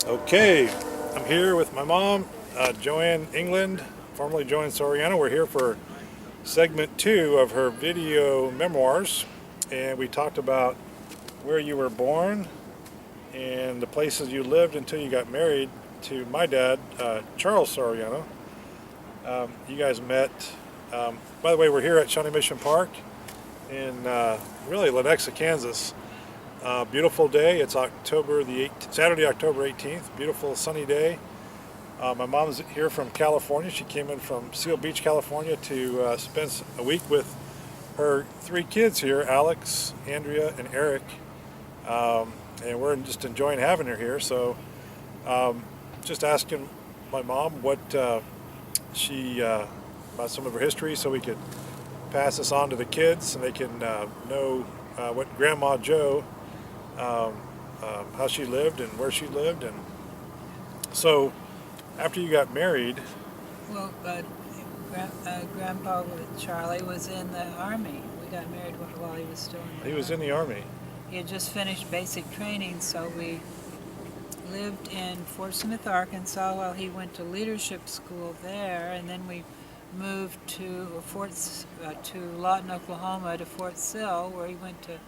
Okay, I'm here with my mom, JoAnn Englund, formerly JoAnn Soriano. We're here for segment 2 of her video memoirs, and we talked about where you were born and the places you lived until you got married to my dad, Charles Soriano. You guys met, by the way, we're here at Shawnee Mission Park in really Lenexa, Kansas. Beautiful day. It's Saturday, October 18th. Beautiful sunny day. My mom's here from California. She came in from Seal Beach, California to spend a week with her 3 kids here, Alex, Andrea, and Eric. And we're just enjoying having her here. So just asking my mom what about some of her history so we could pass this on to the kids and they can know what Grandma Jo, how she lived and where she lived. And so after you got married, well, Grandpa Charlie was in the Army. We got married while he was still in the Army. He was in the Army. He had just finished basic training, so we lived in Fort Smith, Arkansas while he went to leadership school there, and then we moved to Lawton, Oklahoma, to Fort Sill, where he went to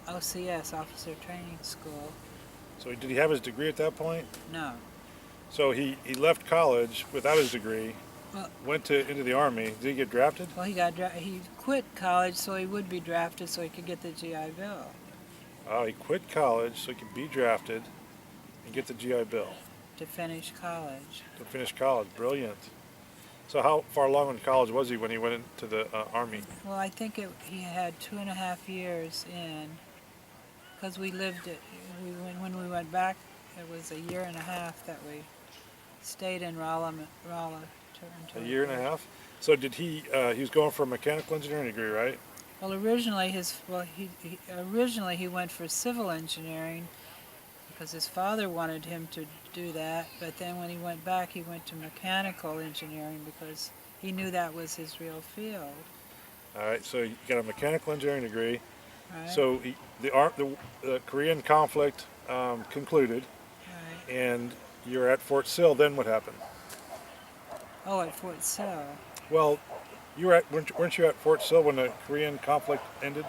OCS, Officer Training School. So did he have his degree at that point? No. So he left college without his degree, went into the Army. Did he get drafted? Well, he quit college so he would be drafted so he could get the GI Bill. Oh, he quit college so he could be drafted and get the GI Bill. To finish college. To finish college. Brilliant. So how far along in college was he when he went into the Army? Well, I think he had 2.5 years in, because when we went back, it was 1.5 years that we stayed in Rolla. A year and a half? So did he was going for a mechanical engineering degree, right? Well, originally he went for civil engineering because his father wanted him to do that, but then when he went back, he went to mechanical engineering because he knew that was his real field. All right, so you got a mechanical engineering degree. Right. So the Korean conflict concluded, Right. and you're at Fort Sill. Then what happened? Oh, at Fort Sill. Well, weren't you at Fort Sill when the Korean conflict ended?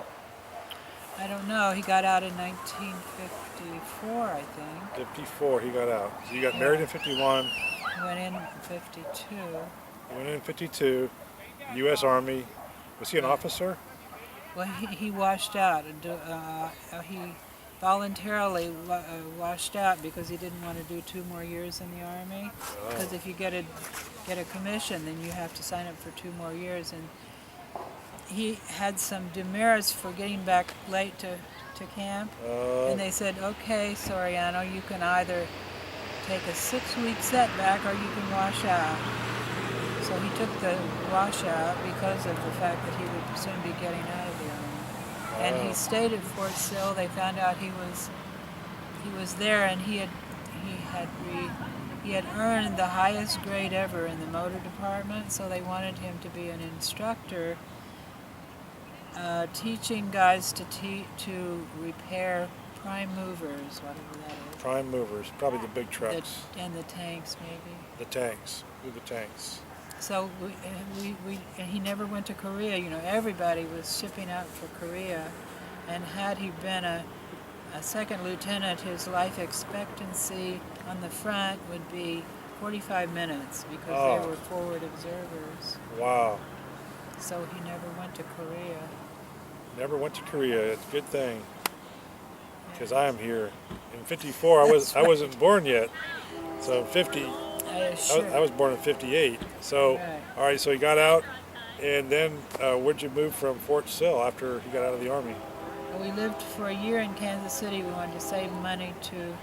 I don't know. He got out in 1954, I think. 54, he got out. So you got married in 51. He went in 52. You went in 52, U.S. Army. Was he an officer? Well, he washed out. He voluntarily washed out because he didn't want to do 2 more years in the Army. Because if you get a commission, then you have to sign up for 2 more years. And he had some demerits for getting back late to camp. And they said, okay, Soriano, you can either take a 6-week setback or you can wash out. So he took the washout because of the fact that he would soon be getting out of the Army. And he stayed at Fort Sill. They found out he was there, and he had earned the highest grade ever in the motor department. So they wanted him to be an instructor, teaching guys to repair prime movers, whatever that is. Prime movers, probably the big trucks. And the tanks, maybe. The tanks. Move the tanks. So he never went to Korea. You know, everybody was shipping out for Korea, and had he been a second lieutenant, his life expectancy on the front would be 45 minutes because they were forward observers. Wow. So he never went to Korea. Never went to Korea. It's a good thing, because I am here. In 54, I wasn't born yet. So 50. I was born in 58. So, right. All right, so he got out, and then where'd you move from Fort Sill after he got out of the Army? Well, we lived for 1 year in Kansas City. We wanted to save money to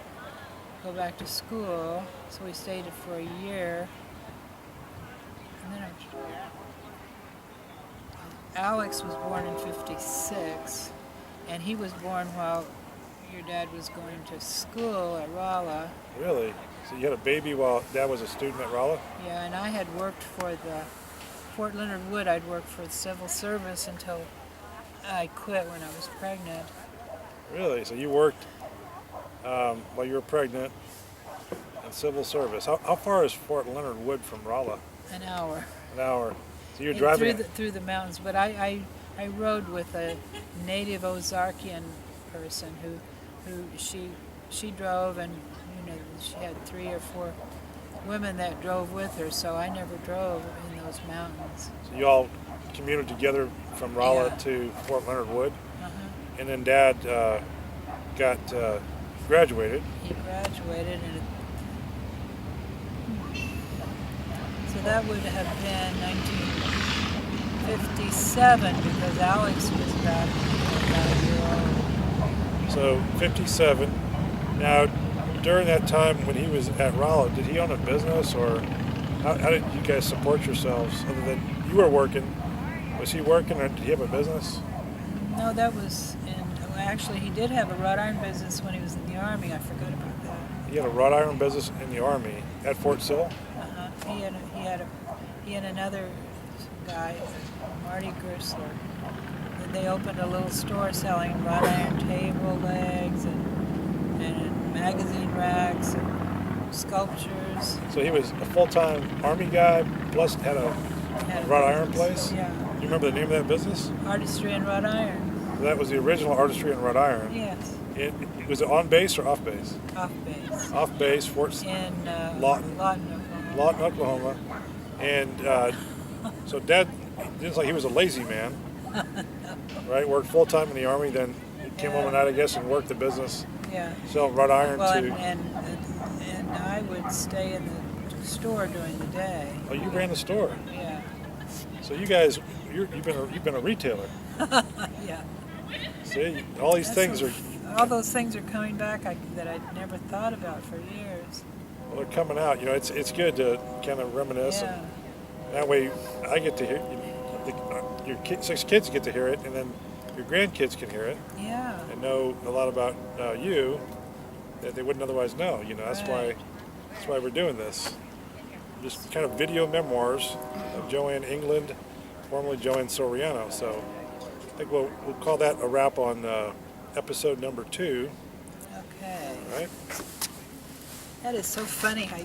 go back to school, so we stayed for 1 year. And then Alex was born in 56, and he was born while your dad was going to school at Rolla. Really? So you had a baby while Dad was a student at Rolla? Yeah, and I had worked for the Fort Leonard Wood. I'd worked for the civil service until I quit when I was pregnant. Really? So you worked while you were pregnant, in civil service. How far is Fort Leonard Wood from Rolla? An hour. An hour. So you're And driving. through the mountains. But I rode with a native Ozarkian person who she drove, and she had 3 or 4 women that drove with her. So I never drove in those mountains. So you all commuted together from Rolla Yeah. to Fort Leonard Wood, Uh-huh. and then Dad got graduated. He graduated, and so that would have been 1957 because Alex was about a year old. So 57. Now, during that time when he was at Rolla, did he own a business, or how did you guys support yourselves other than you were working? Was he working, or did he have a business? No, that was actually he did have a wrought iron business when he was in the Army. I forgot about that. He had a wrought iron business in the Army at Fort Sill? Uh-huh. He and another guy, Marty Gersler. They opened a little store selling wrought iron table legs and magazine racks and sculptures. So he was a full-time Army guy, plus had a wrought iron place? Yeah. You remember the name of that business? Artistry and wrought iron. That was the original Artistry in wrought iron. Yes. Was it on base or off base? Off base. Off base, Fort In Lawton, Oklahoma. Lawton, Oklahoma. And so Dad, didn't like he was a lazy man, right? Worked full-time in the Army, then he came home at night, I guess, and worked the business, Yeah. selling wrought iron Well, to... and I would stay in the store during the day. Oh, you ran the store. Yeah. So you guys, you've been a retailer. Yeah. See, all these things are... All those things are coming back that I'd never thought about for years. Well, they're coming out. It's good to kind of reminisce. Yeah. And that way, I get to hear your 6 kids get to hear it, and then your grandkids can hear it Yeah. and know a lot about you that they wouldn't otherwise know. That's Right. why we're doing this. Just kind of video memoirs of JoAnn Englund, formerly JoAnn Soriano. So I think we'll call that a wrap on episode number 2. Okay. Right? That is so funny how you